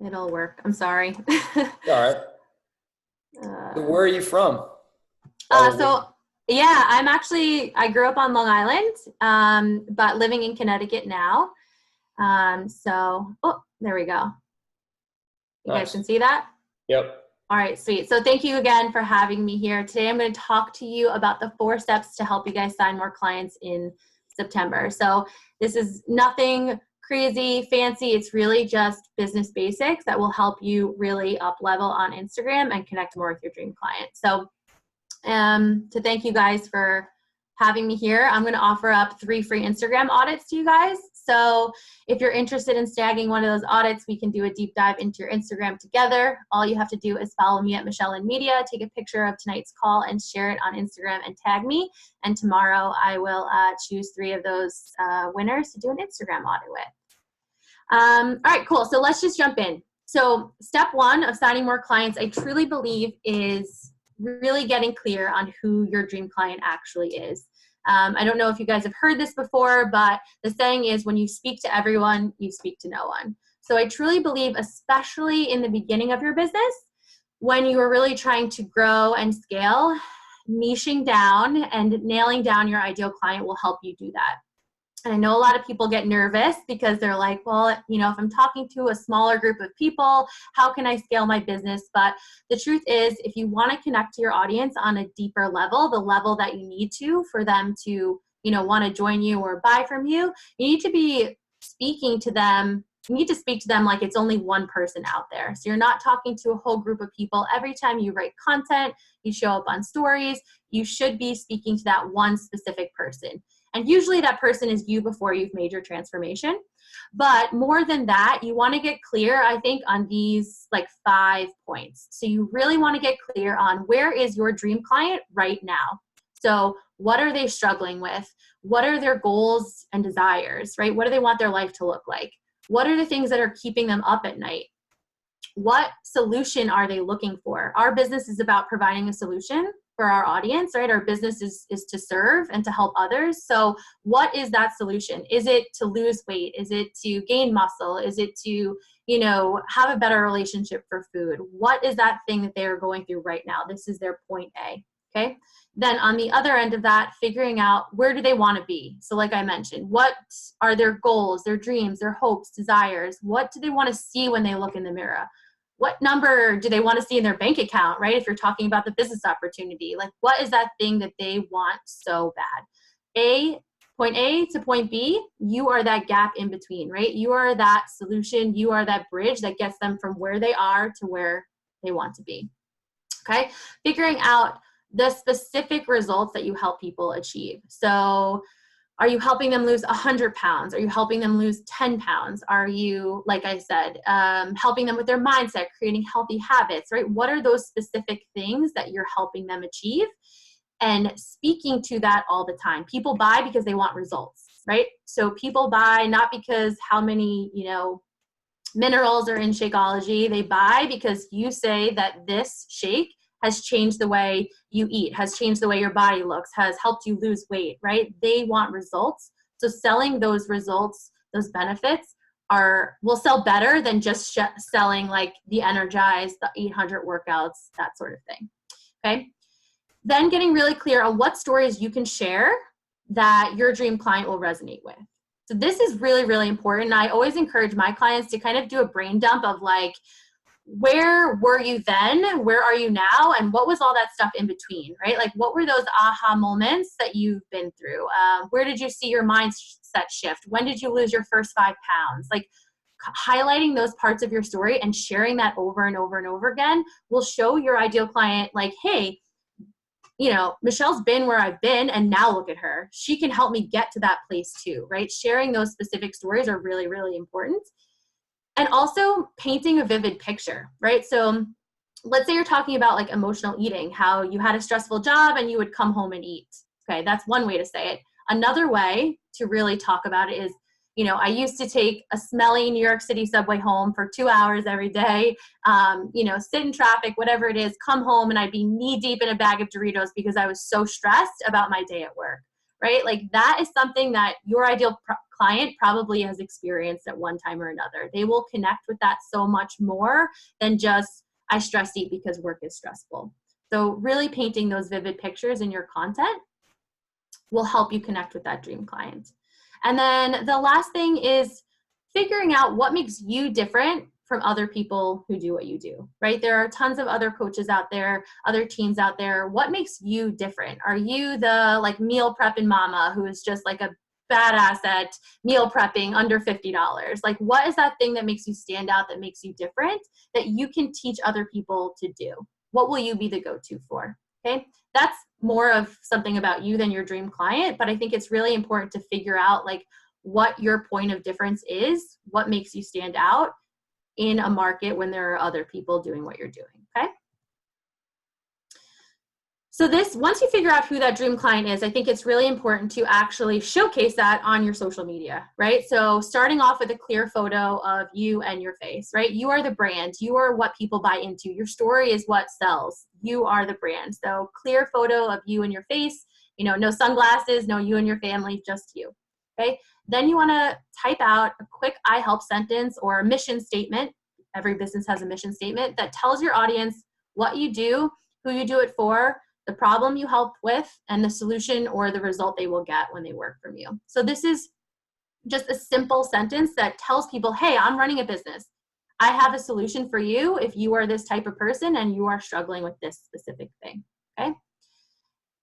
It'll work. I'm sorry. All right. So where are you from? So yeah, I grew up on Long Island, but living in Connecticut now. Oh, there we go. You guys Nice. can see that? Yep. All right, sweet. So thank you again for having me here. Today I'm going to talk to you about the 4 steps to help you guys sign more clients in September. So this is nothing crazy, fancy. It's really just business basics that will help you really up level on Instagram and connect more with your dream client. So to thank you guys for having me here, I'm going to offer up 3 free Instagram audits to you guys. So if you're interested in snagging one of those audits, we can do a deep dive into your Instagram together. All you have to do is follow me at Michelle in Media, take a picture of tonight's call and share it on Instagram and tag me. And tomorrow I will choose 3 of those winners to do an Instagram audit with. All right, cool. So let's just jump in. So step 1 of signing more clients, I truly believe, is really getting clear on who your dream client actually is. I don't know if you guys have heard this before, but the saying is, when you speak to everyone, you speak to no one. So I truly believe, especially in the beginning of your business, when you are really trying to grow and scale, niching down and nailing down your ideal client will help you do that. And I know a lot of people get nervous because they're like, well, you know, if I'm talking to a smaller group of people, how can I scale my business? But the truth is, if you want to connect to your audience on a deeper level, the level that you need to for them to, you know, want to join you or buy from you, you need to be speaking to them. You need to speak to them like it's only one person out there. So you're not talking to a whole group of people. Every time you write content, you show up on stories, you should be speaking to that one specific person. And usually that person is you before you've made your transformation. But more than that, you want to get clear, I think, on these like 5 points. So you really want to get clear on where is your dream client right now. So what are they struggling with? What are their goals and desires, right? What do they want their life to look like? What are the things that are keeping them up at night? What solution are they looking for? Our business is about providing a solution for our audience, right? Our business is to serve and to help others. So what is that solution? Is it to lose weight? Is it to gain muscle? Is it to, you know, have a better relationship for food? What is that thing that they are going through right now? This is their point A, okay? Then on the other end of that, figuring out where do they want to be? So like I mentioned, what are their goals, their dreams, their hopes, desires? What do they want to see when they look in the mirror? What number do they want to see in their bank account, right? If you're talking about the business opportunity, like what is that thing that they want so bad? Point A to point B, you are that gap in between, right? You are that solution. You are that bridge that gets them from where they are to where they want to be, okay? Figuring out the specific results that you help people achieve. So are you helping them lose 100 pounds? Are you helping them lose 10 pounds? Are you, like I said, helping them with their mindset, creating healthy habits, right? What are those specific things that you're helping them achieve? And speaking to that all the time. People buy because they want results, right? So people buy not because how many, you know, minerals are in Shakeology. They buy because you say that this shake has changed the way you eat, has changed the way your body looks, has helped you lose weight, right? They want results. So selling those results, those benefits will sell better than just selling like the Energize, the 800 workouts, that sort of thing, okay? Then getting really clear on what stories you can share that your dream client will resonate with. So this is really, really important. I always encourage my clients to kind of do a brain dump of like, where were you then? Where are you now? And what was all that stuff in between, right? Like what were those aha moments that you've been through? Where did you see your mindset shift? When did you lose your first 5 pounds? Like highlighting those parts of your story and sharing that over and over and over again will show your ideal client like, hey, you know, Michelle's been where I've been and now look at her. She can help me get to that place too, right? Sharing those specific stories are really, really important. And also painting a vivid picture, right? So let's say you're talking about like emotional eating, how you had a stressful job and you would come home and eat. Okay, that's one way to say it. Another way to really talk about it is, you know, I used to take a smelly New York City subway home for 2 hours every day, you know, sit in traffic, whatever it is, come home and I'd be knee deep in a bag of Doritos because I was so stressed about my day at work, right? Like that is something that your ideal client probably has experienced at one time or another. They will connect with that so much more than just, I stress eat because work is stressful. So really painting those vivid pictures in your content will help you connect with that dream client. And then the last thing is figuring out what makes you different from other people who do what you do, right? There are tons of other coaches out there, other teams out there. What makes you different? Are you the like meal prepping mama who is just like a badass at meal prepping under $50? Like what is that thing that makes you stand out, that makes you different, that you can teach other people to do? What will you be the go-to for? Okay, that's more of something about you than your dream client, but I think it's really important to figure out like what your point of difference is, what makes you stand out in a market when there are other people doing what you're doing, okay? So this, once you figure out who that dream client is, I think it's really important to actually showcase that on your social media, right? So starting off with a clear photo of you and your face, right? You are the brand. You are what people buy into. Your story is what sells. You are the brand. So clear photo of you and your face, you know, no sunglasses, no you and your family, just you, okay? Then you want to type out a quick I help sentence or a mission statement. Every business has a mission statement that tells your audience what you do, who you do it for, the problem you help with, and the solution or the result they will get when they work from you. So this is just a simple sentence that tells people, hey, I'm running a business. I have a solution for you if you are this type of person and you are struggling with this specific thing, okay?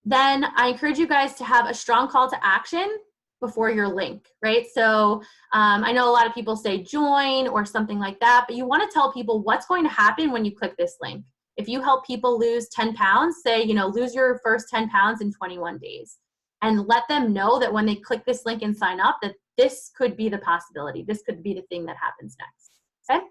Then I encourage you guys to have a strong call to action before your link, right? So I know a lot of people say join or something like that, but you want to tell people what's going to happen when you click this link. If you help people lose 10 pounds, say, you know, lose your first 10 pounds in 21 days, and let them know that when they click this link and sign up, that this could be the possibility. This could be the thing that happens next, okay?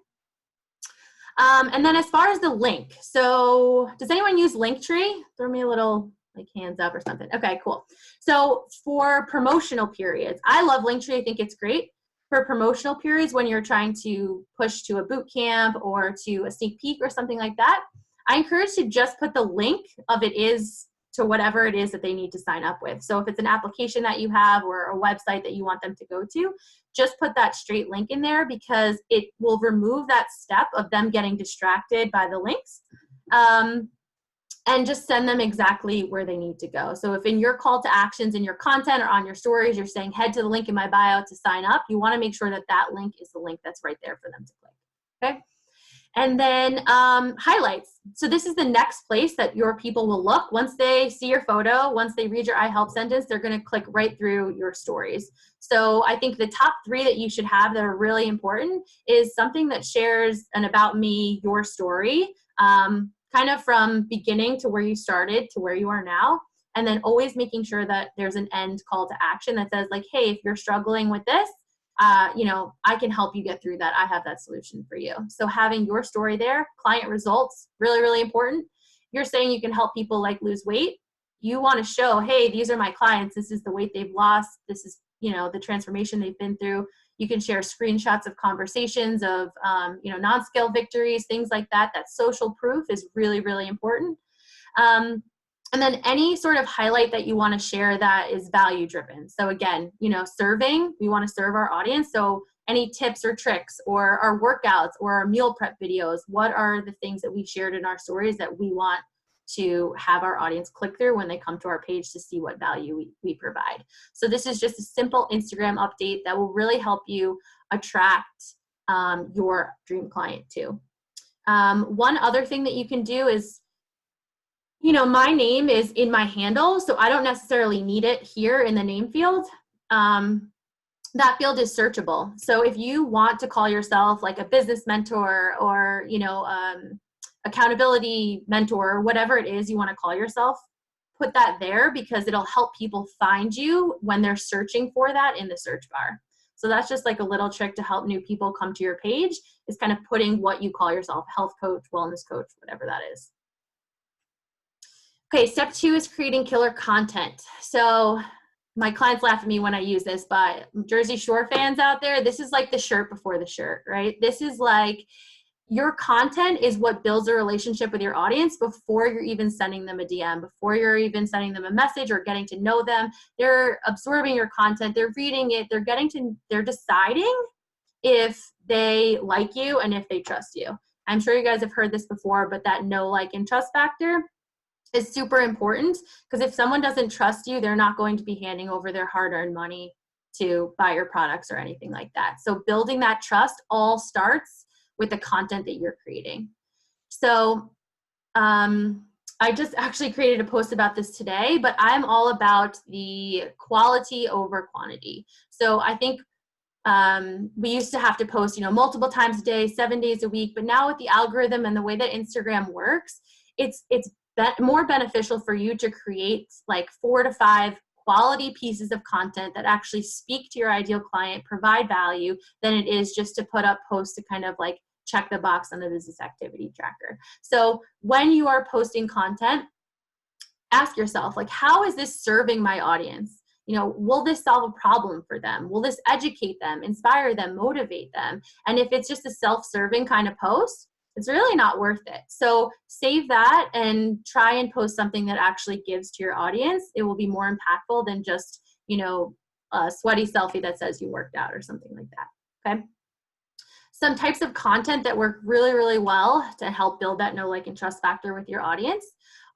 And then as far as the link, so does anyone use Linktree? Throw me a little like hands up or something. Okay, cool. So for promotional periods, I love Linktree. I think it's great. For promotional periods when you're trying to push to a boot camp or to a sneak peek or something like that, I encourage to just put the link of it is to whatever it is that they need to sign up with. So if it's an application that you have or a website that you want them to go to, just put that straight link in there because it will remove that step of them getting distracted by the links. And just send them exactly where they need to go. So if in your call to actions in your content or on your stories, you're saying head to the link in my bio to sign up, you want to make sure that that link is the link that's right there for them to click, okay? And then highlights. So this is the next place that your people will look. Once they see your photo, once they read your I help sentence, they're going to click right through your stories. So I think the top 3 that you should have that are really important is something that shares an about me, your story, kind of from beginning to where you started to where you are now. And then always making sure that there's an end call to action that says like, hey, if you're struggling with this, you know, I can help you get through that. I have that solution for you. So having your story there, client results, really, really important. You're saying you can help people like lose weight. You want to show, hey, these are my clients. This is the weight they've lost. This is, you know, the transformation they've been through. You can share screenshots of conversations of, you know, non-scale victories, things like that. That social proof is really, really important. And then any sort of highlight that you want to share that is value driven. So again, you know, serving, we want to serve our audience. So any tips or tricks or our workouts or our meal prep videos, what are the things that we shared in our stories that we want to have our audience click through when they come to our page to see what value we provide. So this is just a simple Instagram update that will really help you attract your dream client too. One other thing that you can do is, you know, my name is in my handle, so I don't necessarily need it here in the name field. That field is searchable. So if you want to call yourself like a business mentor or, you know, accountability mentor, whatever it is you want to call yourself, put that there because it'll help people find you when they're searching for that in the search bar. So that's just like a little trick to help new people come to your page, is kind of putting what you call yourself, health coach, wellness coach, whatever that is. Okay, step 2 is creating killer content. So my clients laugh at me when I use this, but Jersey Shore fans out there, this is like the shirt before the shirt, right? This is like, your content is what builds a relationship with your audience before you're even sending them a DM, before you're even sending them a message or getting to know them. They're absorbing your content, they're reading it, they're deciding if they like you and if they trust you. I'm sure you guys have heard this before, but that know, like, and trust factor is super important, because if someone doesn't trust you, they're not going to be handing over their hard-earned money to buy your products or anything like that. So building that trust all starts with the content that you're creating. So I just actually created a post about this today, but I'm all about the quality over quantity. So I think we used to have to post, multiple times a day, 7 days a week, but now with the algorithm and the way that Instagram works, it's more beneficial for you to create like 4 to 5 quality pieces of content that actually speak to your ideal client, provide value, than it is just to put up posts to kind of like check the box on the business activity tracker. So when you are posting content, ask yourself, like, how is this serving my audience? Will this solve a problem for them? Will this educate them, inspire them, motivate them? And if it's just a self-serving kind of post, it's really not worth it. So save that and try and post something that actually gives to your audience. It will be more impactful than just, a sweaty selfie that says you worked out or something like that. Okay. Some types of content that work really, really well to help build that know, like, and trust factor with your audience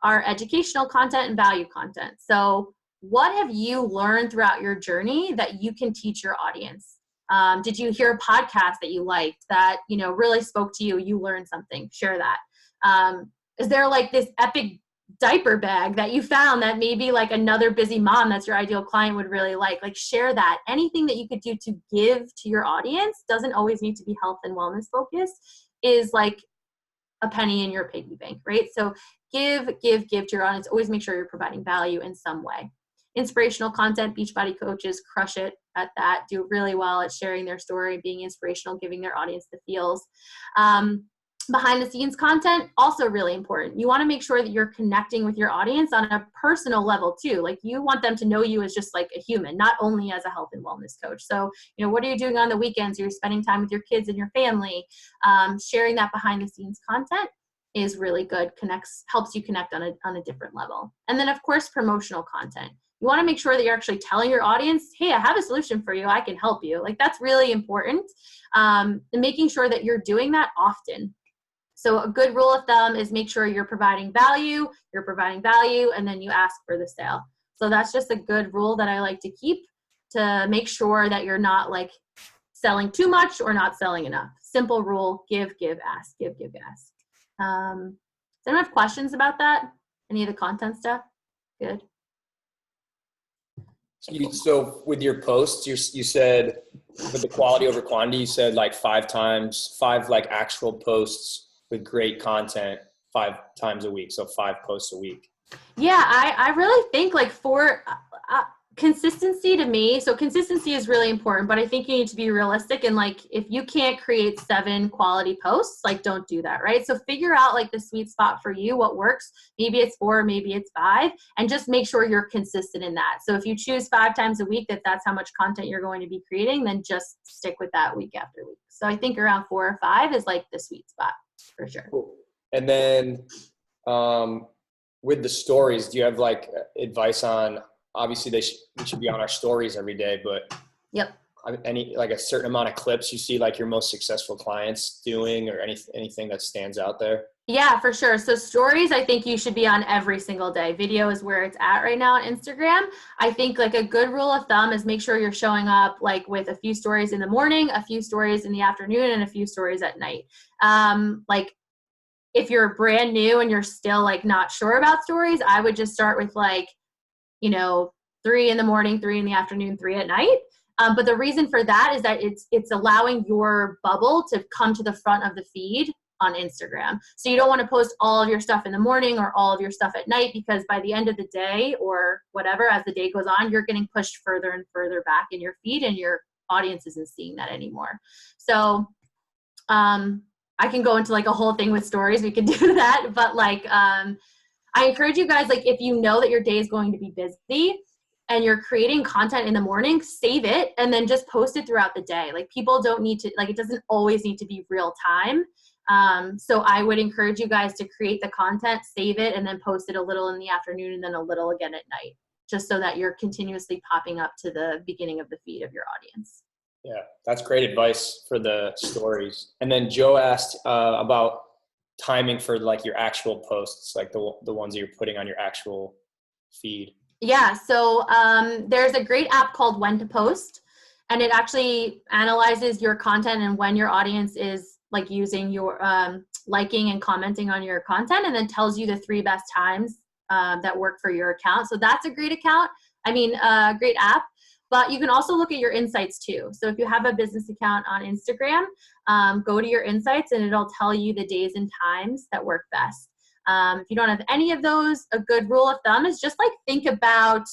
are educational content and value content. So what have you learned throughout your journey that you can teach your audience? Did you hear a podcast that you liked that, really spoke to you? You learned something, share that. Is there like this epic diaper bag that you found that maybe like another busy mom that's your ideal client would really like share that. Anything that you could do to give to your audience, doesn't always need to be health and wellness focused, is like a penny in your piggy bank, right? So give to your audience. Always make sure you're providing value in some way. Inspirational content, Beachbody coaches crush it at that, do really well at sharing their story, being inspirational, giving their audience the feels. Behind the scenes content, also really important. You want to make sure that you're connecting with your audience on a personal level too. Like, you want them to know you as just like a human, not only as a health and wellness coach. So, what are you doing on the weekends? You're spending time with your kids and your family. Sharing that behind the scenes content is really good, helps you connect on a different level. And then of course, promotional content. You want to make sure that you're actually telling your audience, hey, I have a solution for you. I can help you. Like, that's really important. And making sure that you're doing that often. So a good rule of thumb is make sure you're providing value, and then you ask for the sale. So that's just a good rule that I like to keep to make sure that you're not like selling too much or not selling enough. Simple rule, give, ask, give, ask. Does anyone have questions about that? Any of the content stuff? Good. So with your posts, you said with the quality over quantity, you said like 5 like actual posts with great content 5 times a week. So 5 posts a week. Yeah, I really think like for consistency to me, so consistency is really important, but I think you need to be realistic, and like if you can't create 7 quality posts, like don't do that, right? So figure out like the sweet spot for you, what works. Maybe it's 4, maybe it's 5, and just make sure you're consistent in that. So if you choose 5 times a week, that's how much content you're going to be creating, then just stick with that week after week. So I think around 4 or 5 is like the sweet spot for sure. Cool. And then with the stories, do you have like advice on, obviously we should be on our stories every day, but yep. Any like a certain amount of clips you see like your most successful clients doing, or anything that stands out there? Yeah, for sure. So stories, I think you should be on every single day. Video is where it's at right now on Instagram. I think like a good rule of thumb is make sure you're showing up like with a few stories in the morning, a few stories in the afternoon, and a few stories at night. Like if you're brand new and you're still like not sure about stories, I would just start with like, 3 in the morning, 3 in the afternoon, 3 at night. But the reason for that is that it's allowing your bubble to come to the front of the feed on Instagram. So you don't want to post all of your stuff in the morning or all of your stuff at night, because by the end of the day or whatever, as the day goes on, you're getting pushed further and further back in your feed, and your audience isn't seeing that anymore. So I can go into like a whole thing with stories. We can do that. But like, I encourage you guys, like if you know that your day is going to be busy and you're creating content in the morning, save it and then just post it throughout the day. Like people don't need to, like it doesn't always need to be real time. So I would encourage you guys to create the content, save it, and then post it a little in the afternoon and then a little again at night, just so that you're continuously popping up to the beginning of the feed of your audience. Yeah, that's great advice for the stories. And then Joe asked about timing for like your actual posts, like the ones that you're putting on your actual feed. Yeah, so there's a great app called When to Post, and it actually analyzes your content and when your audience is like using your liking and commenting on your content, and then tells you the 3 best times that work for your account. So that's a great great app. But you can also look at your insights too. So if you have a business account on Instagram, go to your insights and it'll tell you the days and times that work best. If you don't have any of those, a good rule of thumb is just like think about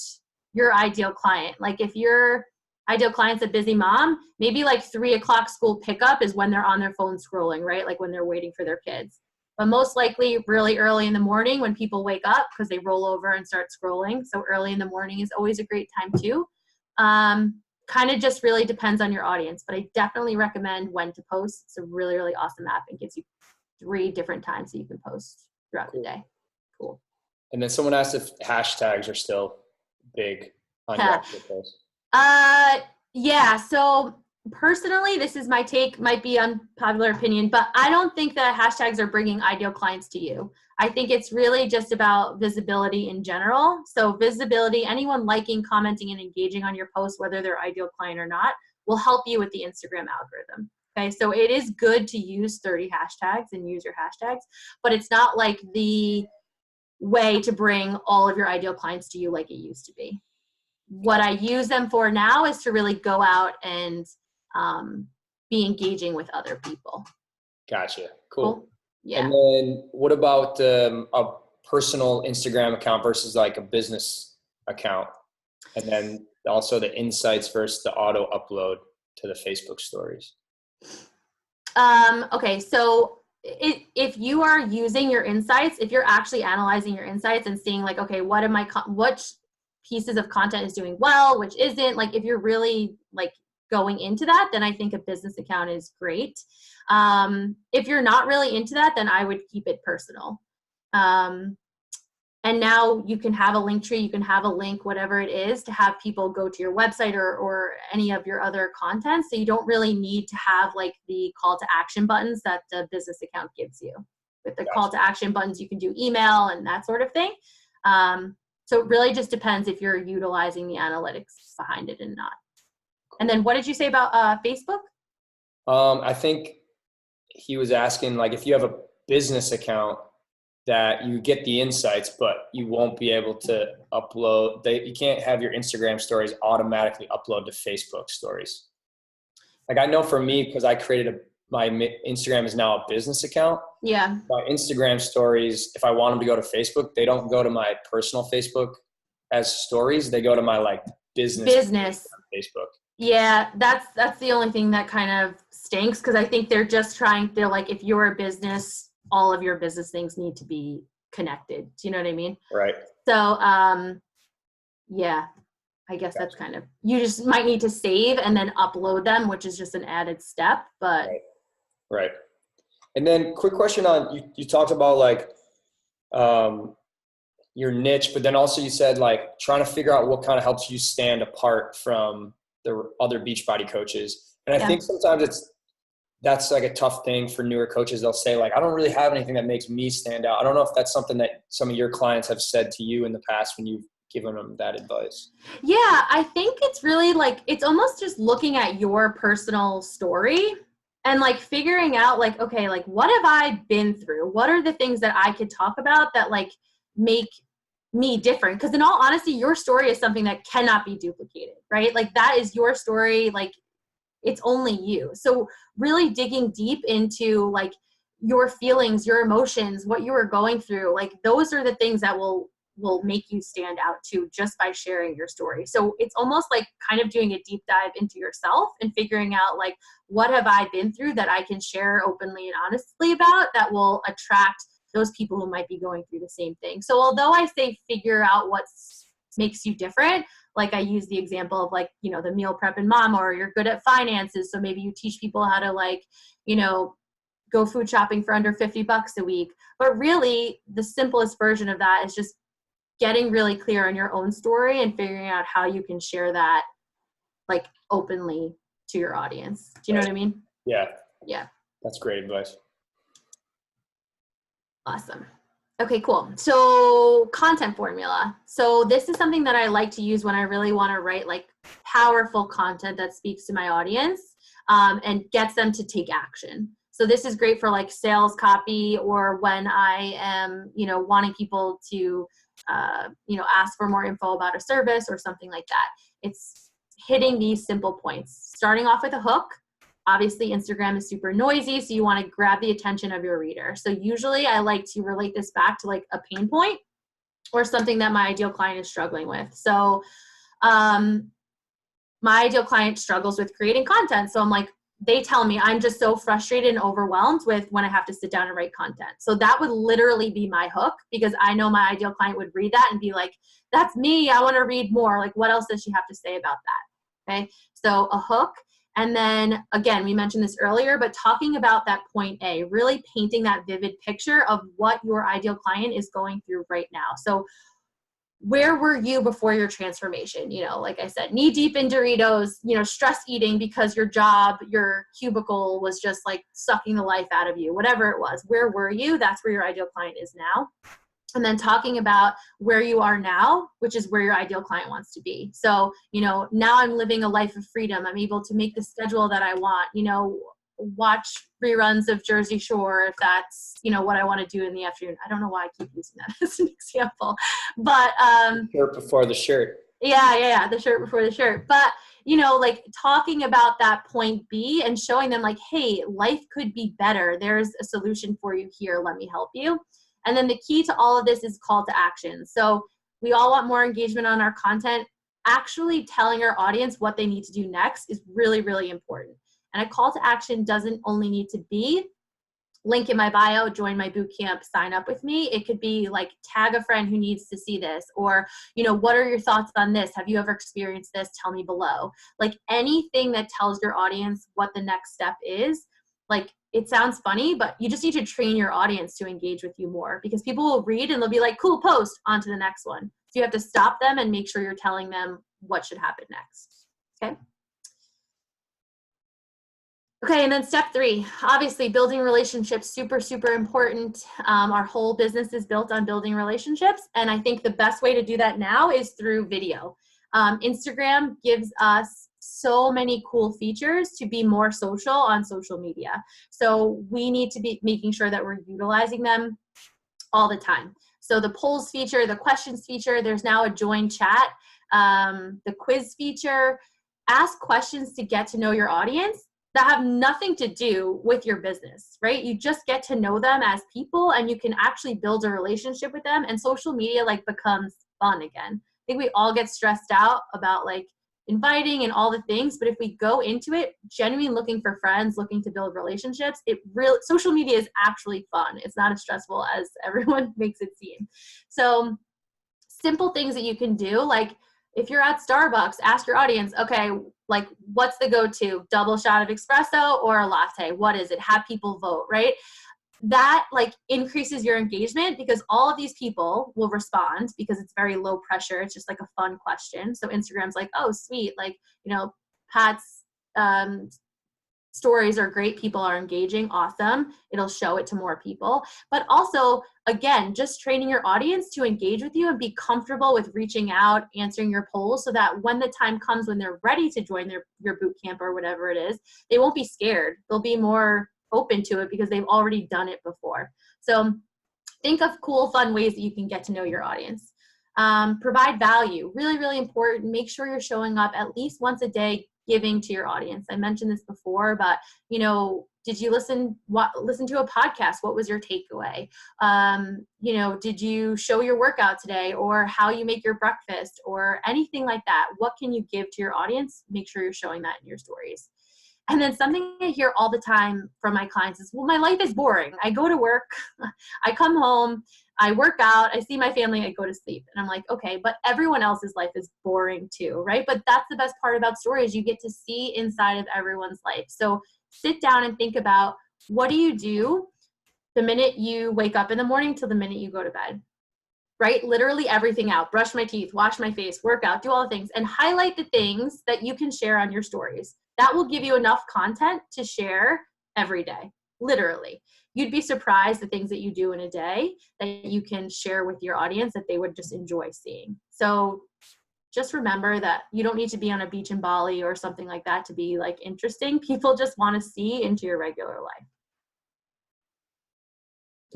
your ideal client. Like if your ideal client's a busy mom, maybe like 3 o'clock school pickup is when they're on their phone scrolling, right? Like when they're waiting for their kids. But most likely really early in the morning when people wake up because they roll over and start scrolling. So early in the morning is always a great time too. Kind of just really depends on your audience, but I definitely recommend When to Post. It's a really, really awesome app and gives you 3 different times that you can post throughout the day. Cool. And then someone asked if hashtags are still big on your actual posts. Yeah. So personally, this is my take, might be unpopular opinion, but I don't think that hashtags are bringing ideal clients to you. I think it's really just about visibility in general. So visibility, anyone liking, commenting, and engaging on your post, whether they're ideal client or not, will help you with the Instagram algorithm. Okay, so it is good to use 30 hashtags and use your hashtags, but it's not like the way to bring all of your ideal clients to you like it used to be. What I use them for now is to really go out and be engaging with other people. Gotcha. Cool. Yeah. And then what about a personal Instagram account versus like a business account? And then also the insights versus the auto upload to the Facebook stories. Okay, so if you are using your insights, if you're actually analyzing your insights and seeing like, okay, what pieces of content is doing well, which isn't, like if you're really like going into that, then I think a business account is great. If you're not really into that, then I would keep it personal. And now you can have a link tree, you can have a link, whatever it is, to have people go to your website or any of your other content. So you don't really need to have like the call to action buttons that the business account gives you. With the call to action buttons, you can do email and that sort of thing. So it really just depends if you're utilizing the analytics behind it and not. And then what did you say about Facebook? I think he was asking like if you have a business account that you get the insights, but you won't be able to upload. You can't have your Instagram stories automatically upload to Facebook stories. Like I know for me, because I created my Instagram is now a business account. Yeah. My Instagram stories, if I want them to go to Facebook, they don't go to my personal Facebook as stories. They go to my like business Facebook. Yeah, that's the only thing that kind of stinks because I think they're like, if you're a business, all of your business things need to be connected. Do you know what I mean? Right. So, yeah, I guess that's kind of, you just might need to save and then upload them, which is just an added step, but. Right. And then quick question on, you talked about like your niche, but then also you said like trying to figure out what kind of helps you stand apart from the other Beachbody coaches. And I think sometimes that's like a tough thing for newer coaches. They'll say like, I don't really have anything that makes me stand out. I don't know if that's something that some of your clients have said to you in the past when you've given them that advice. Yeah, I think it's really like, it's almost just looking at your personal story and like figuring out like, okay, like what have I been through? What are the things that I could talk about that like make me different? Because in all honesty, your story is something that cannot be duplicated, right? Like that is your story. Like it's only you. So really digging deep into like your feelings, your emotions, what you were going through, like those are the things that will make you stand out too, just by sharing your story. So it's almost like kind of doing a deep dive into yourself and figuring out like, what have I been through that I can share openly and honestly about that will attract those people who might be going through the same thing. So although I say figure out what makes you different, like I use the example of like, you know, the meal prep and mom, or you're good at finances. So maybe you teach people how to like, you know, go food shopping for under $50 a week. But really, the simplest version of that is just getting really clear on your own story and figuring out how you can share that like openly to your audience. Do you know what I mean? Yeah. Yeah. That's great advice. Awesome. Okay, cool. So content formula. So this is something that I like to use when I really want to write like powerful content that speaks to my audience and gets them to take action. So this is great for like sales copy, or when I am, wanting people to, ask for more info about a service or something like that. It's hitting these simple points, starting off with a hook. Obviously, Instagram is super noisy, so you want to grab the attention of your reader. So usually I like to relate this back to like a pain point or something that my ideal client is struggling with. So my ideal client struggles with creating content. So I'm like, they tell me I'm just so frustrated and overwhelmed with when I have to sit down and write content. So that would literally be my hook, because I know my ideal client would read that and be like, that's me. I want to read more. Like, what else does she have to say about that? Okay. So a hook. And then again, we mentioned this earlier, but talking about that point A, really painting that vivid picture of what your ideal client is going through right now. So where were you before your transformation? Like I said, knee deep in Doritos, stress eating because your job, your cubicle was just like sucking the life out of you, whatever it was. Where were you? That's where your ideal client is now. And then talking about where you are now, which is where your ideal client wants to be. So, now I'm living a life of freedom. I'm able to make the schedule that I want, watch reruns of Jersey Shore if that's, what I want to do in the afternoon. I don't know why I keep using that as an example, but shirt before the shirt. Yeah, the shirt before the shirt. But like talking about that point B and showing them like, hey, life could be better. There's a solution for you here. Let me help you. And then the key to all of this is call to action. So we all want more engagement on our content. Actually telling our audience what they need to do next is really, really important. And a call to action doesn't only need to be link in my bio, join my boot camp, sign up with me. It could be like tag a friend who needs to see this, or, what are your thoughts on this? Have you ever experienced this? Tell me below. Like anything that tells your audience what the next step is. Like, it sounds funny, but you just need to train your audience to engage with you more, because people will read and they'll be like, cool, post, on to the next one. So you have to stop them and make sure you're telling them what should happen next. Okay. Okay, and then step 3, obviously building relationships, super, super important. Our whole business is built on building relationships. And I think the best way to do that now is through video. Instagram gives us so many cool features to be more social on social media. So we need to be making sure that we're utilizing them all the time. So the polls feature, the questions feature, there's now a join chat, the quiz feature. Ask questions to get to know your audience that have nothing to do with your business, right? You just get to know them as people, and you can actually build a relationship with them, and social media like becomes fun again. I think we all get stressed out about like inviting and all the things, but if we go into it genuinely looking for friends, looking to build relationships, social media is actually fun. It's not as stressful as everyone makes it seem. So simple things that you can do, like if you're at Starbucks, ask your audience, okay, like what's the go-to? Double shot of espresso or a latte? What is it? Have people vote, right? That like increases your engagement, because all of these people will respond because it's very low pressure. It's just like a fun question. So Instagram's like, oh, sweet. Like, Pat's stories are great. People are engaging. Awesome. It'll show it to more people. But also, again, just training your audience to engage with you and be comfortable with reaching out, answering your polls, so that when the time comes when they're ready to join your boot camp or whatever it is, they won't be scared. They'll be more open to it because they've already done it before. So think of cool, fun ways that you can get to know your audience. Provide value. Really, really important. Make sure you're showing up at least once a day, giving to your audience. I mentioned this before, but did you listen to a podcast? What was your takeaway? Did you show your workout today, or how you make your breakfast, or anything like that? What can you give to your audience? Make sure you're showing that in your stories. And then something I hear all the time from my clients is, well, my life is boring. I go to work, I come home, I work out, I see my family, I go to sleep. And I'm like, okay, but everyone else's life is boring too, right? But that's the best part about stories. You get to see inside of everyone's life. So sit down and think about, what do you do the minute you wake up in the morning till the minute you go to bed? Right? Literally everything out. Brush my teeth, wash my face, work out, do all the things, and highlight the things that you can share on your stories. That will give you enough content to share every day, literally. You'd be surprised the things that you do in a day that you can share with your audience that they would just enjoy seeing. So just remember that you don't need to be on a beach in Bali or something like that to be like interesting. People just want to see into your regular life.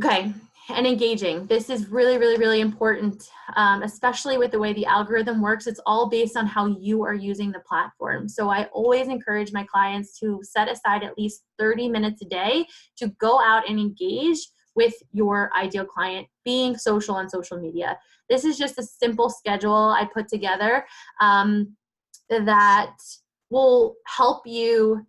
Okay, and engaging. This is really, really, really important, especially with the way the algorithm works. It's all based on how you are using the platform. So I always encourage my clients to set aside at least 30 minutes a day to go out and engage with your ideal client, being social on social media. This is just a simple schedule I put together that will help you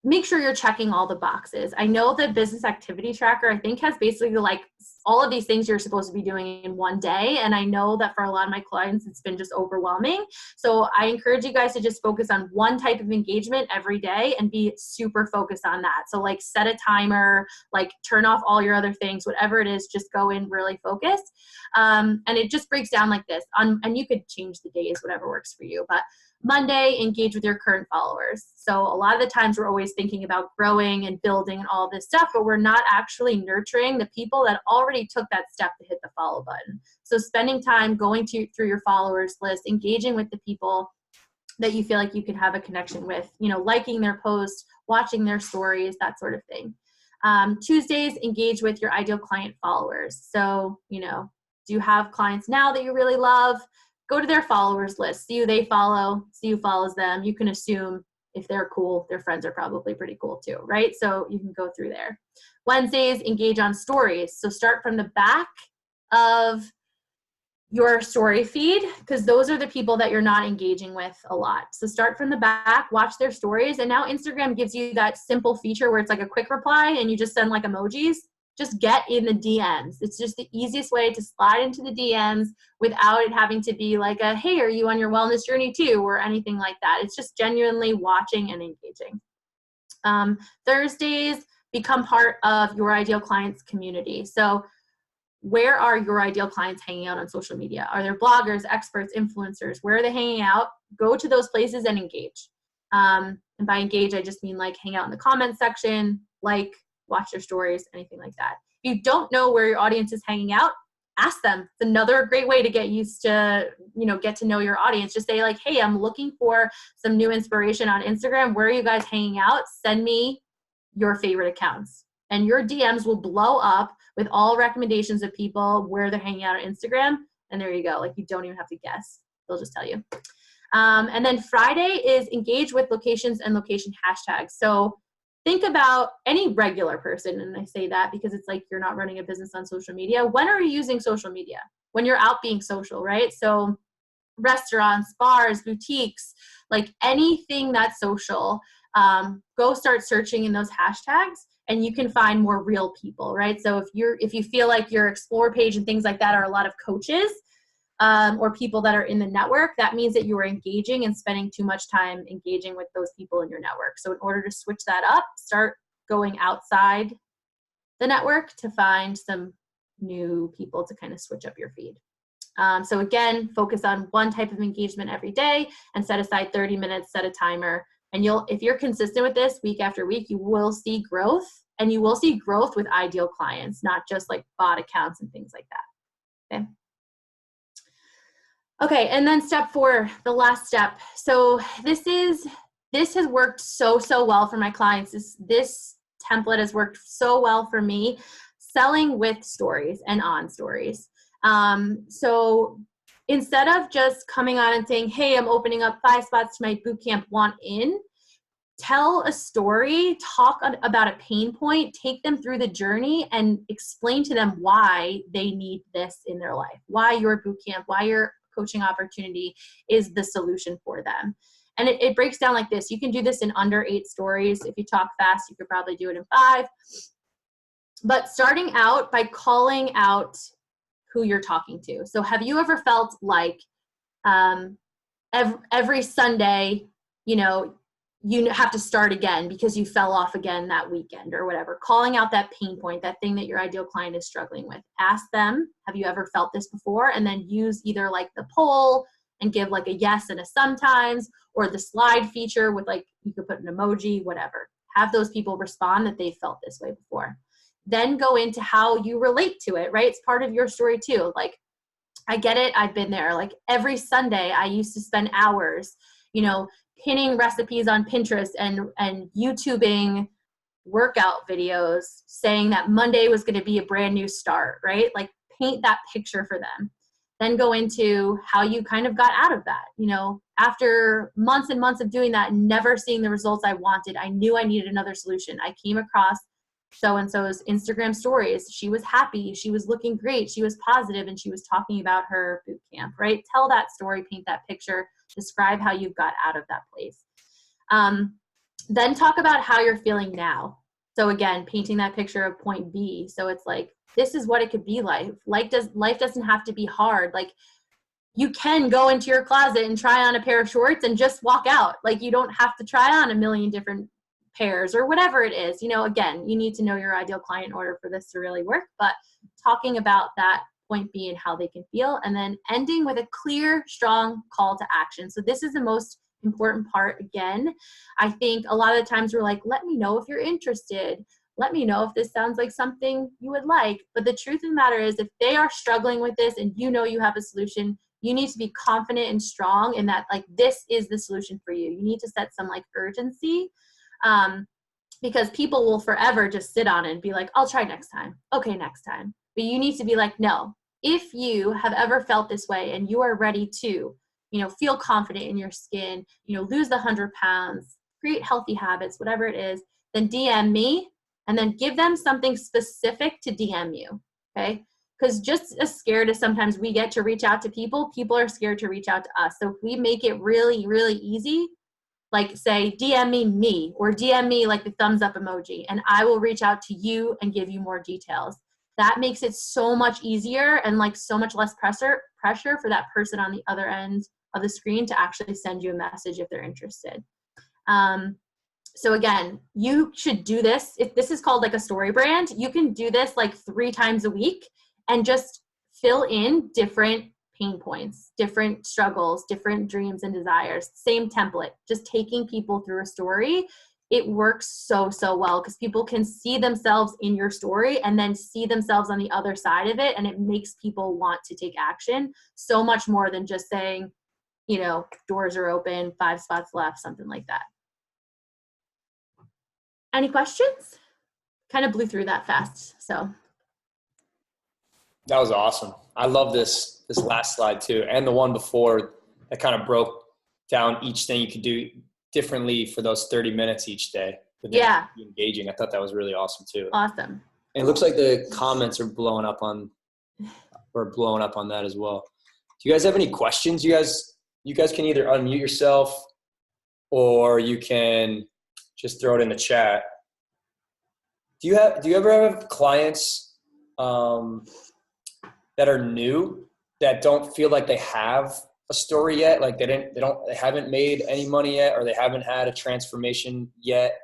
make sure you're checking all the boxes. I know the business activity tracker, I think, has basically like all of these things you're supposed to be doing in one day. And I know that for a lot of my clients, it's been just overwhelming. So I encourage you guys to just focus on one type of engagement every day and be super focused on that. So like set a timer, like turn off all your other things, whatever it is, just go in really focused. And it just breaks down like this. And you could change the days, whatever works for you. But Monday, engage with your current followers. So a lot of the times we're always thinking about growing and building and all this stuff, but we're not actually nurturing the people that already took that step to hit the follow button. So spending time going through your followers list, engaging with the people that you feel like you can have a connection with, you know, liking their posts, watching their stories, that sort of thing. Tuesdays, engage with your ideal client followers. So, you know, do you have clients now that you really love? Go to their followers list, see who they follow, see who follows them. You can assume if they're cool, their friends are probably pretty cool too, right? So you can go through there. Wednesdays, engage on stories. So start from the back of your story feed, because those are the people that you're not engaging with a lot. So start from the back, watch their stories. And now Instagram gives you that simple feature where it's like a quick reply and you just send like emojis. Just get in the DMs. It's just the easiest way to slide into the DMs without it having to be like a, hey, are you on your wellness journey too? Or anything like that. It's just genuinely watching and engaging. Thursdays, become part of your ideal clients community. So where are your ideal clients hanging out on social media? Are there bloggers, experts, influencers? Where are they hanging out? Go to those places and engage. And by engage, I just mean like hang out in the comments section, like, watch their stories, anything like that. If you don't know where your audience is hanging out, ask them. It's another great way to get used to, you know, get to know your audience. Just say like, hey, I'm looking for some new inspiration on Instagram. Where are you guys hanging out? Send me your favorite accounts. And your DMs will blow up with all recommendations of people where they're hanging out on Instagram. And there you go. Like you don't even have to guess. They'll just tell you. And then Friday is engage with locations and location hashtags. So think about any regular person, and I say that because it's like you're not running a business on social media. When are you using social media? When you're out being social, right? So restaurants, bars, boutiques, like anything that's social, go start searching in those hashtags and you can find more real people, right? So if you feel like your explore page and things like that are a lot of coaches, or people that are in the network, that means that you are engaging and spending too much time engaging with those people in your network. So in order to switch that up, start going outside the network to find some new people to kind of switch up your feed. So again, focus on one type of engagement every day and set aside 30 minutes, set a timer. And if you're consistent with this week after week, you will see growth, and you will see growth with ideal clients, not just like bot accounts and things like that. Okay. Okay, and then step 4, the last step. So this has worked so well for my clients. This template has worked so well for me, selling with stories and on stories. So instead of just coming on and saying, hey, I'm opening up 5 spots to my bootcamp, want in, tell a story, talk about a pain point, take them through the journey and explain to them why they need this in their life, why your bootcamp, why your coaching opportunity is the solution for them. And it breaks down like this. You can do this in under 8 stories. If you talk fast, you could probably do it in 5. But starting out by calling out who you're talking to. So have you ever felt like every Sunday, you know, you have to start again because you fell off again that weekend or whatever. Calling out that pain point, that thing that your ideal client is struggling with. Ask them, have you ever felt this before? And then use either like the poll and give like a yes and a sometimes, or the slide feature with like, you could put an emoji, whatever. Have those people respond that they felt this way before. Then go into how you relate to it, right? It's part of your story too. Like, I get it. I've been there. Like every Sunday I used to spend hours, pinning recipes on Pinterest and YouTubing workout videos saying that Monday was going to be a brand new start, right? Like paint that picture for them. Then go into how you kind of got out of that. After months and months of doing that and never seeing the results I wanted, I knew I needed another solution. I came across so-and-so's Instagram stories. She was happy. She was looking great. She was positive, and she was talking about her boot camp, right? Tell that story, paint that picture, describe how you got out of that place. Then talk about how you're feeling now. So again, painting that picture of point B. So it's like, this is what it could be like. Life doesn't have to be hard. Like, you can go into your closet and try on a pair of shorts and just walk out. Like, you don't have to try on a million different pairs or whatever it is. Again, you need to know your ideal client in order for this to really work, but talking about that point B and how they can feel, and then ending with a clear, strong call to action. So this is the most important part. Again, I think a lot of the times we're like, let me know if you're interested. Let me know if this sounds like something you would like. But the truth of the matter is, if they are struggling with this and you have a solution, you need to be confident and strong in that, like, this is the solution for you. You need to set some like urgency, because people will forever just sit on it and be like, I'll try next time. Okay, next time. But you need to be like, no, if you have ever felt this way and you are ready to, feel confident in your skin, lose the 100 pounds, create healthy habits, whatever it is, then DM me, and then give them something specific to DM you. Okay. Because just as scared as sometimes we get to reach out to people, people are scared to reach out to us. So if we make it really, really easy, like say, DM me, or DM me like the thumbs up emoji, and I will reach out to you and give you more details. That makes it so much easier and like so much less pressure for that person on the other end of the screen to actually send you a message if they're interested. So again, you should do this. If this is called like a story brand, you can do this like 3 times a week and just fill in different pain points, different struggles, different dreams and desires, same template, just taking people through a story. It works so, so well because people can see themselves in your story and then see themselves on the other side of it. And it makes people want to take action so much more than just saying, doors are open, 5 spots left, something like that. Any questions? Kind of blew through that fast. So that was awesome. I love this last slide too, and the one before that kind of broke down each thing you could do differently for those 30 minutes each day. Yeah. Engaging. I thought that was really awesome too. Awesome. And it looks like the comments are blowing up on that as well. Do you guys have any questions? You guys can either unmute yourself or you can just throw it in the chat. Do you ever have clients that are new that don't feel like they have a story yet? Like they haven't made any money yet, or they haven't had a transformation yet.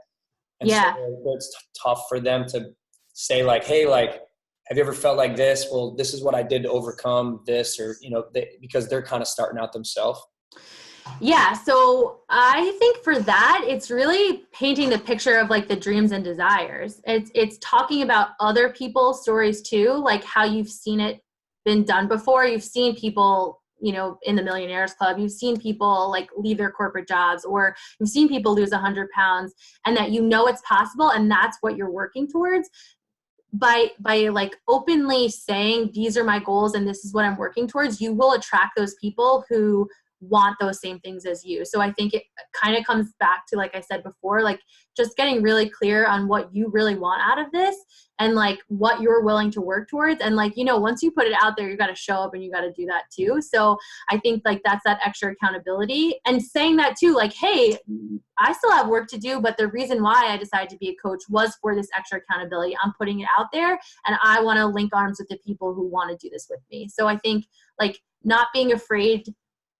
And yeah. So it's tough for them to say like, hey, like, have you ever felt like this? Well, this is what I did to overcome this, or, because they're kind of starting out themselves. Yeah. So I think for that, it's really painting the picture of like the dreams and desires. It's talking about other people's stories too, like how you've seen it been done before. You've seen people, in the Millionaires Club, you've seen people like leave their corporate jobs, or you've seen people lose 100 pounds, and that it's possible, and that's what you're working towards. By like openly saying, these are my goals and this is what I'm working towards, you will attract those people who want those same things as you. So I think it kind of comes back to, like I said before, like just getting really clear on what you really want out of this and like what you're willing to work towards. And like, once you put it out there, you got to show up and you got to do that too. So I think like that's that extra accountability, and saying that too, like, hey, I still have work to do, but the reason why I decided to be a coach was for this extra accountability. I'm putting it out there and I want to link arms with the people who want to do this with me. So I think like not being afraid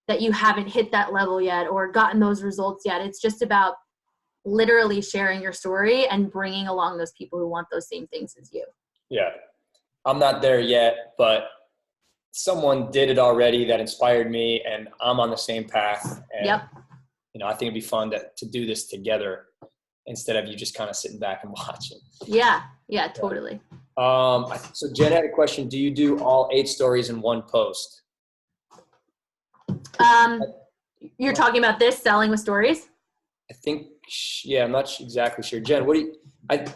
that you haven't hit that level yet or gotten those results yet. It's just about literally sharing your story and bringing along those people who want those same things as you. Yeah. I'm not there yet, but someone did it already that inspired me, and I'm on the same path. And, Yep. I think it'd be fun to do this together instead of you just kind of sitting back and watching. Yeah. Yeah, totally. So Jen had a question. Do you do all 8 stories in one post? You're talking about this selling with stories? I think, yeah, I'm not exactly sure. Jen, I'm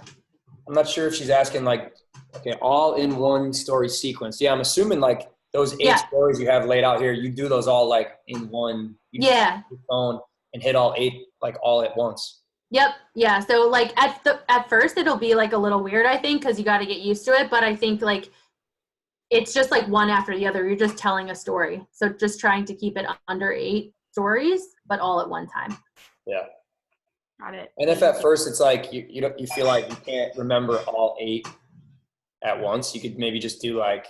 not sure if she's asking like, okay, all in one story sequence. Yeah, I'm assuming like those 8 stories you have laid out here, you do those all like in one. You just Yeah. your phone and hit all 8 like all at once. Yep. Yeah. So like at first it'll be like a little weird, I think, because you got to get used to it. But I think like it's just like one after the other. You're just telling a story. So just trying to keep it under 8 stories, but all at one time. Yeah. Got it. And if at first it's like you feel like you can't remember all 8 at once, you could maybe just do like,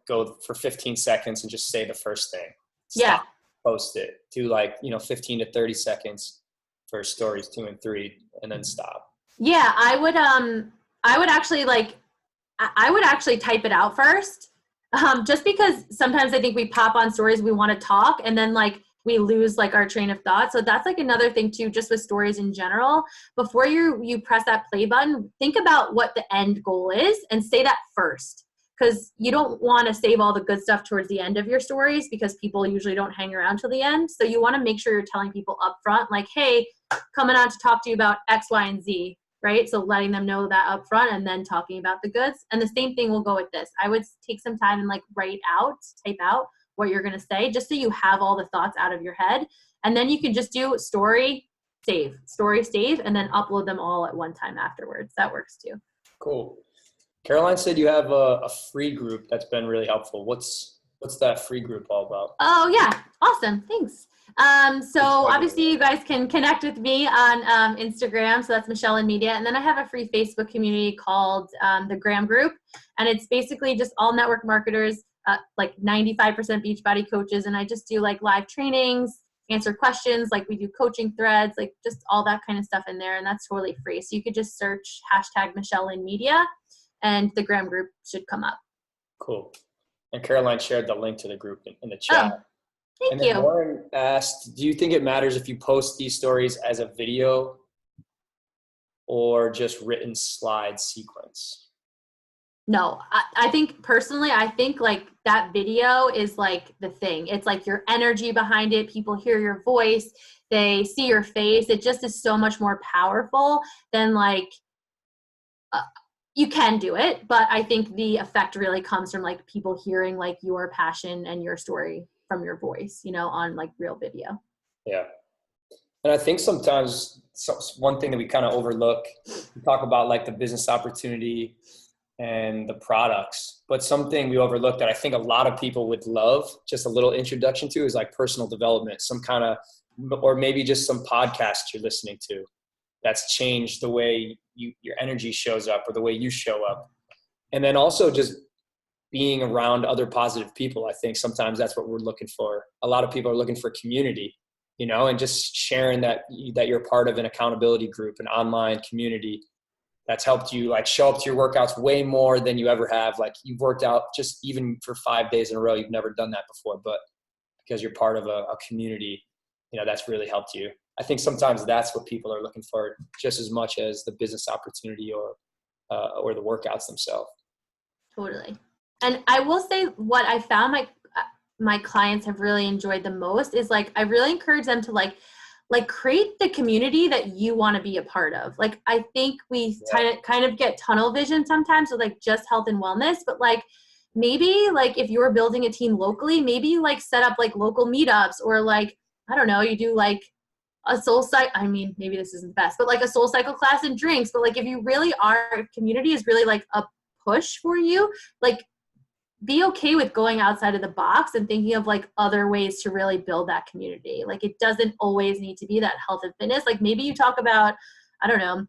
go for 15 seconds and just say the first thing. Stop, post it. Do like, 15 to 30 seconds for stories 2 and 3 and then stop. Yeah, I would actually type it out first. Just because sometimes I think we pop on stories, we want to talk, and then like we lose like our train of thought. So that's like another thing too, just with stories in general. Before you press that play button, think about what the end goal is and say that first. Because you don't want to save all the good stuff towards the end of your stories, because people usually don't hang around till the end. So you want to make sure you're telling people up front, like, hey, coming on to talk to you about X, Y, and Z, right? So letting them know that up front and then talking about the goods. And the same thing will go with this. I would take some time and like type out what you're going to say, just so you have all the thoughts out of your head. And then you can just do story, save, and then upload them all at one time afterwards. That works too. Cool. Caroline said you have a free group that's been really helpful. What's that free group all about? Oh yeah. Awesome. Thanks. So obviously you guys can connect with me on Instagram. So that's Michelle in Media. And then I have a free Facebook community called the Graham Group. And it's basically just all network marketers, like 95% Beachbody coaches. And I just do like live trainings, answer questions, like we do coaching threads, like just all that kind of stuff in there. And that's totally free. So you could just search #Michelle in Media and the Graham Group should come up. Cool. And Caroline shared the link to the group in the chat. Oh, thank you. Lauren asked, do you think it matters if you post these stories as a video or just written slide sequence? No, I think personally, I think like that video is like the thing. It's like your energy behind it. People hear your voice. They see your face. It just is so much more powerful than like, you can do it, but I think the effect really comes from like people hearing like your passion and your story from your voice, on like real video. Yeah. And I think sometimes one thing that we kind of overlook, we talk about like the business opportunity and the products, but something we overlook that I think a lot of people would love just a little introduction to is like personal development, or maybe just some podcasts you're listening to that's changed the way your energy shows up or the way you show up. And then also just being around other positive people. I think sometimes that's what we're looking for. A lot of people are looking for community, and just sharing that you're part of an accountability group, an online community that's helped you like show up to your workouts way more than you ever have. Like you've worked out just even for 5 days in a row. You've never done that before, but because you're part of a community, that's really helped you. I think sometimes that's what people are looking for just as much as the business opportunity or the workouts themselves. Totally. And I will say what I found my clients have really enjoyed the most is like, I really encourage them to like create the community that you want to be a part of. Like, I think we kind of get tunnel vision sometimes with like just health and wellness, but like maybe like if you're building a team locally, maybe you like set up like local meetups, or like, I don't know, you do like a soul cycle. I mean, maybe this isn't the best, but like a soul cycle class and drinks. But like, if you really are, community is really like a push for you, like be okay with going outside of the box and thinking of like other ways to really build that community. Like it doesn't always need to be that health and fitness. Like maybe you talk about, I don't know,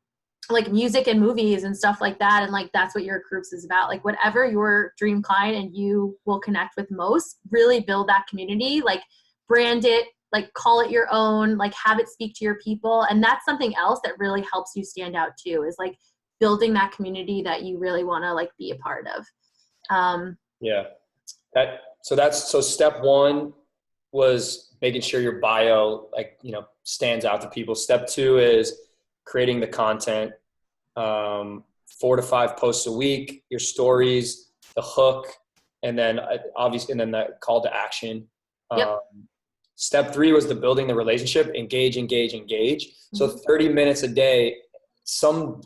like music and movies and stuff like that. And like, that's what your groups is about. Like whatever your dream client and you will connect with most, really build that community, like brand it, like call it your own, like have it speak to your people. And that's something else that really helps you stand out too, is like building that community that you really want to like be a part of. Yeah. So step one was making sure your bio, like, you know, stands out to people. Step two is creating the content, 4 to 5 posts a week, your stories, the hook, and then obviously, and then the call to action. Yep. Step 3 was the building the relationship, engage. So 30 minutes a day,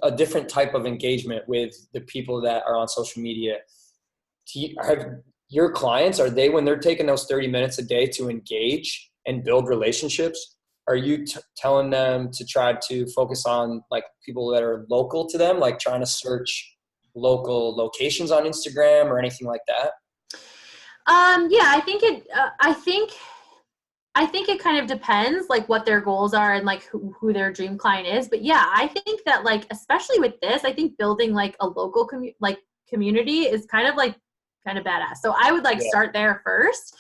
a different type of engagement with the people that are on social media. Have your clients, are they, when they're taking those 30 minutes a day to engage and build relationships, are you telling them to try to focus on like people that are local to them, like trying to search local locations on Instagram or anything like that? Yeah, I think it kind of depends like what their goals are and like who their dream client is. But yeah, I think that like, especially with this, I think building like a local community is kind of badass. So I would like start there first.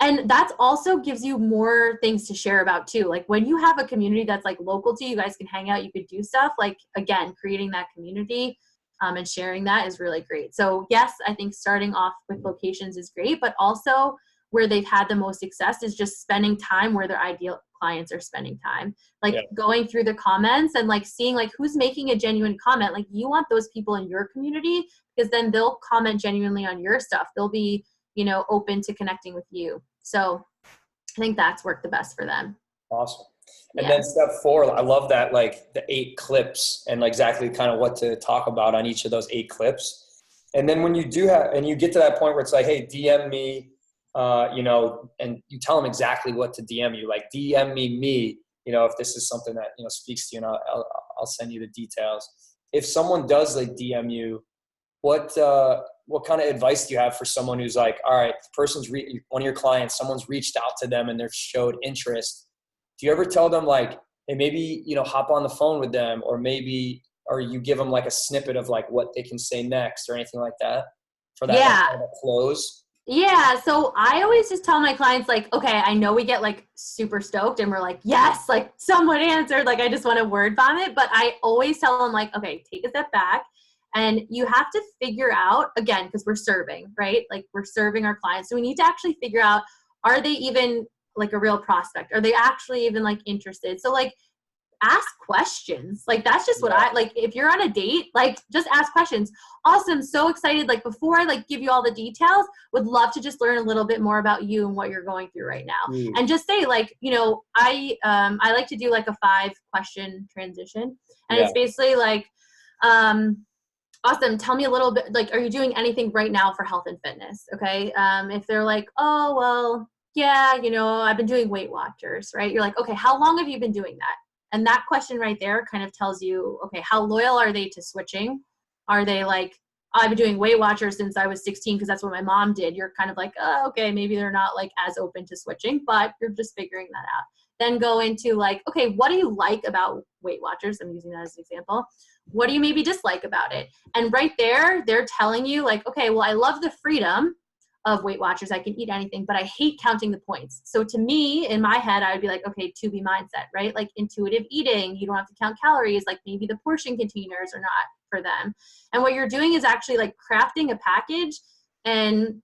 And that's also gives you more things to share about too. Like when you have a community that's like local to you, you guys can hang out, you could do stuff, like again, creating that community and sharing that is really great. So yes, I think starting off with locations is great, but also where they've had the most success is just spending time where their ideal clients are spending time, like going through the comments and like seeing like who's making a genuine comment. Like you want those people in your community because then they'll comment genuinely on your stuff. They'll be, you know, open to connecting with you. So I think that's worked the best for them. Awesome. And then step 4, I love that, like the 8 clips and exactly kind of what to talk about on each of those 8 clips. And then when you do have, and you get to that point where it's like, hey, DM me, you know, and you tell them exactly what to DM you, like DM me, you know, if this is something that, you know, speaks to you, and I'll send you the details. If someone does like DM you, what kind of advice do you have for someone who's like, all right, the person's one of your clients, someone's reached out to them and they've showed interest. Do you ever tell them like, hey, maybe, you know, hop on the phone with them, or you give them like a snippet of like what they can say next or anything like that for that like, kind of close? Yeah. So I always just tell my clients like, okay, I know we get like super stoked and we're like, yes, like someone answered, like I just want to word vomit. But I always tell them like, okay, take a step back. And you have to figure out, again, because we're serving, right? Like we're serving our clients. So we need to actually figure out, are they even like a real prospect? Are they actually even like interested? So like ask questions. Like that's just what I like. If you're on a date, like just ask questions. Awesome. So excited. Like before I like give you all the details, would love to just learn a little bit more about you and what you're going through right now. And just say like, you know, I like to do like a 5-question transition. And it's basically like, awesome. Tell me a little bit, like, are you doing anything right now for health and fitness? Okay. If they're like, oh, well, yeah, you know, I've been doing Weight Watchers, right? You're like, okay, how long have you been doing that? And that question right there kind of tells you, okay, how loyal are they to switching? Are they like, oh, I've been doing Weight Watchers since I was 16 because that's what my mom did. You're kind of like, oh, okay, maybe they're not like as open to switching, but you're just figuring that out. Then go into like, okay, what do you like about Weight Watchers? I'm using that as an example. What do you maybe dislike about it? And right there, they're telling you like, okay, well, I love the freedom of Weight Watchers. I can eat anything, but I hate counting the points. So to me, in my head, I would be like, okay, 2B mindset, right? Like intuitive eating. You don't have to count calories. Like maybe the portion containers are not for them. And what you're doing is actually like crafting a package and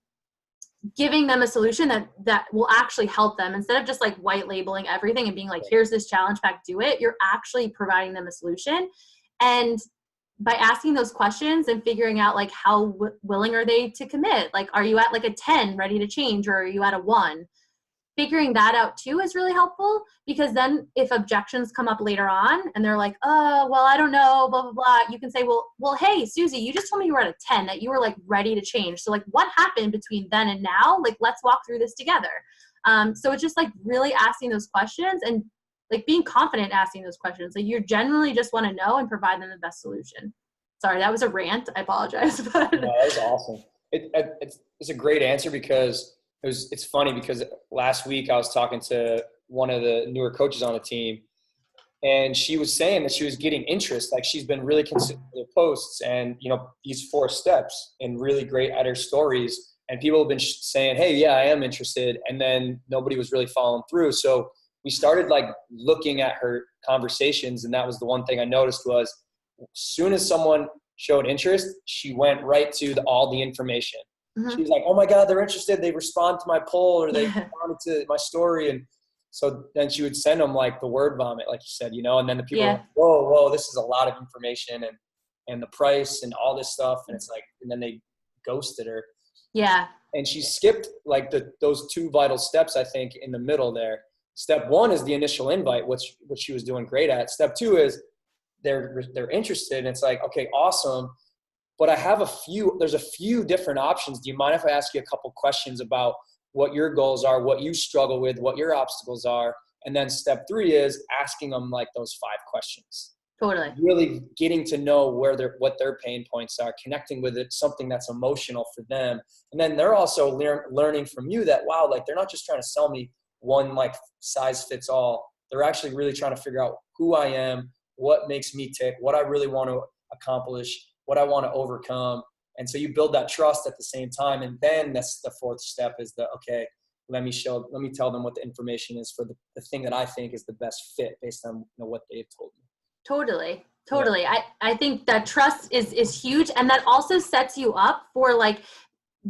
giving them a solution that will actually help them, instead of just like white labeling everything and being like, here's this challenge pack, do it. You're actually providing them a solution. And by asking those questions and figuring out like how willing are they to commit? Like, are you at like a 10 ready to change, or are you at a 1? Figuring that out too is really helpful, because then if objections come up later on and they're like, oh, well, I don't know, blah, blah, blah, you can say, well, hey, Susie, you just told me you were at a 10, that you were like ready to change. So like what happened between then and now? Like, let's walk through this together. So it's just like really asking those questions and like being confident asking those questions. Like you generally just want to know and provide them the best solution. Sorry, that was a rant. I apologize. But no, that was awesome. It's a great answer, because it's funny because last week I was talking to one of the newer coaches on the team, and she was saying that she was getting interest. Like she's been really consistent with her posts and, you know, these 4 steps, and really great at her stories. And people have been saying, hey, yeah, I am interested. And then nobody was really following through. So we started like looking at her conversations. And that was the one thing I noticed was as soon as someone showed interest, she went right to all the information. Mm-hmm. She was like, oh my God, they're interested. They respond to my poll or they responded to my story. And so then she would send them like the word vomit, like you said, you know, and then the people were like, whoa, this is a lot of information and the price and all this stuff. And it's like, and then they ghosted her. Yeah. And she skipped like those two vital steps, I think, in the middle there. Step one is the initial invite, which she was doing great at. Step two is they're interested. And it's like, okay, awesome. But there's a few different options. Do you mind if I ask you a couple questions about what your goals are, what you struggle with, what your obstacles are? And then step three is asking them like those 5 questions. Totally. Really getting to know what their pain points are, connecting with it, something that's emotional for them. And then they're also learning from you that, wow, like they're not just trying to sell me one like size fits all. They're actually really trying to figure out who I am, what makes me tick, what I really want to accomplish, what I want to overcome. And so you build that trust at the same time. And then that's the 4th step is okay, let me tell them what the information is for the thing that I think is the best fit based on what they've told me. Totally. Yeah. I think that trust is huge. And that also sets you up for like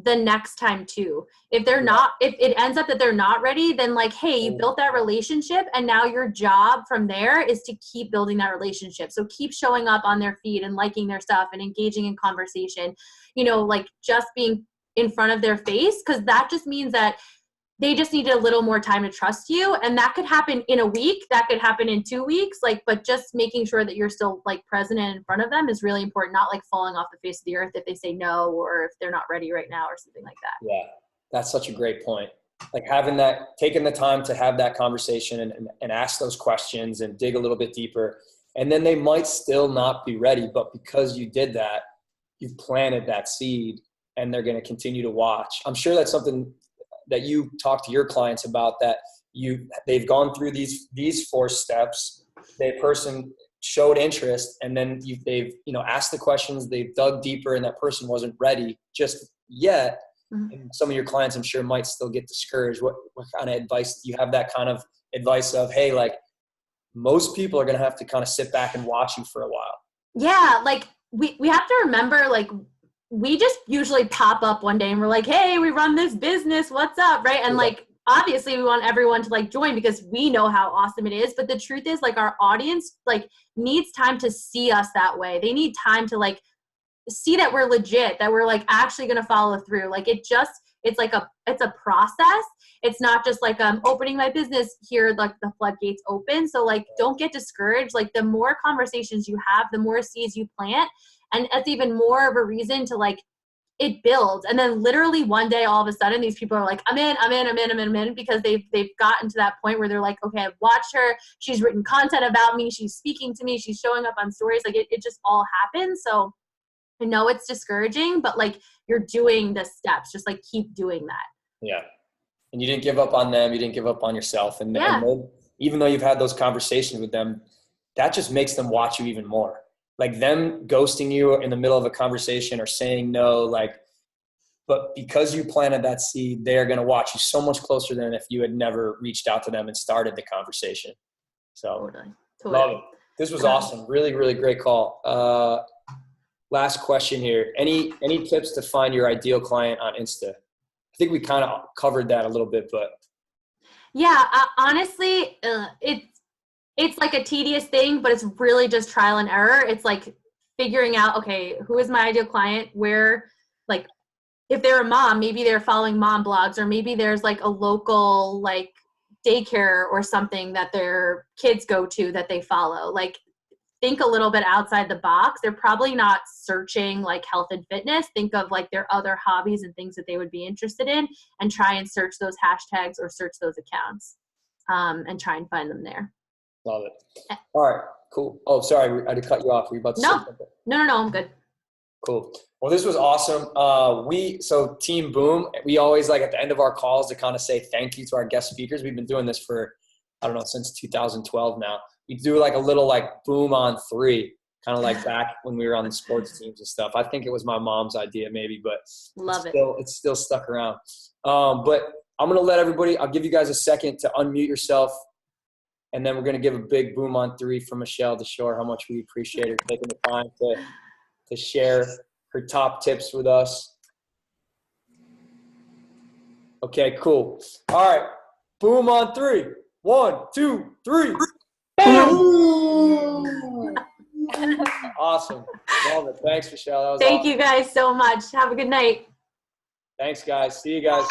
the next time too. If they're not, if it ends up that they're not ready, then like, hey, you built that relationship and now your job from there is to keep building that relationship. So keep showing up on their feed and liking their stuff and engaging in conversation, like just being in front of their face. Cause that just means that they just needed a little more time to trust you. And that could happen in a week. That could happen in 2 weeks. But just making sure that you're still like present and in front of them is really important. Not like falling off the face of the earth if they say no, or if they're not ready right now or something like that. Yeah. That's such a great point. Like taking the time to have that conversation and ask those questions and dig a little bit deeper. And then they might still not be ready, but because you did that, you've planted that seed and they're going to continue to watch. I'm sure that's something that you talk to your clients about, that they've gone through these 4 steps. The person showed interest, and then they've asked the questions, they've dug deeper, and that person wasn't ready just yet. Mm-hmm. And some of your clients, I'm sure, might still get discouraged. What kind of advice do you have? That kind of advice of, hey, like most people are going to have to kind of sit back and watch you for a while. Yeah, like we have to remember, like, we just usually pop up one day and we're like, hey, we run this business, what's up, right? And like, obviously we want everyone to like join because we know how awesome it is. But the truth is, like, our audience like needs time to see us that way. They need time to like see that we're legit, that we're like actually going to follow through. Like it's a process. It's not just like I'm opening my business here, like the floodgates open. So like, don't get discouraged. Like the more conversations you have, the more seeds you plant. And that's even more of a reason to like, it builds. And then literally one day, all of a sudden, these people are like, I'm in, because they've gotten to that point where they're like, okay, I've watched her. She's written content about me. She's speaking to me. She's showing up on stories. Like it just all happens. So I know it's discouraging, but like you're doing the steps, just like keep doing that. Yeah. And you didn't give up on them. You didn't give up on yourself. And even though you've had those conversations with them, that just makes them watch you even more. Like them ghosting you in the middle of a conversation or saying no, but because you planted that seed, they're going to watch you so much closer than if you had never reached out to them and started the conversation. So totally. Love it. This was awesome. Really, really great call. Last question here. Any tips to find your ideal client on Insta? I think we kind of covered that a little bit, but. Yeah, honestly, it's like a tedious thing, but it's really just trial and error. It's like figuring out, okay, who is my ideal client? Where, like, if they're a mom, maybe they're following mom blogs, or maybe there's like a local like daycare or something that their kids go to that they follow. Like, think a little bit outside the box. They're probably not searching like health and fitness. Think of like their other hobbies and things that they would be interested in, and try and search those hashtags or search those accounts, and try and find them there. Love it. All right, cool. Oh, sorry, I had to cut you off. Were you about to say something? No, I'm good. Cool. Well, this was awesome. So Team Boom, we always like at the end of our calls to kind of say thank you to our guest speakers. We've been doing this for, I don't know, since 2012 now. We do like a little like boom on 3. kind of like back when we were on the sports teams and stuff. I think it was my mom's idea maybe, but Love it. it's still stuck around. But I'm going to let everybody, I'll give you guys a second to unmute yourself. And then we're going to give a big boom on 3 for Michelle to show her how much we appreciate her taking the time to share her top tips with us. Okay, cool. All right. Boom on 3. 1, 2, 3. Boom! Awesome. Love it. Thanks, Michelle. That was Thank awesome. you guys so much. Have a good night. Thanks, guys. See you guys.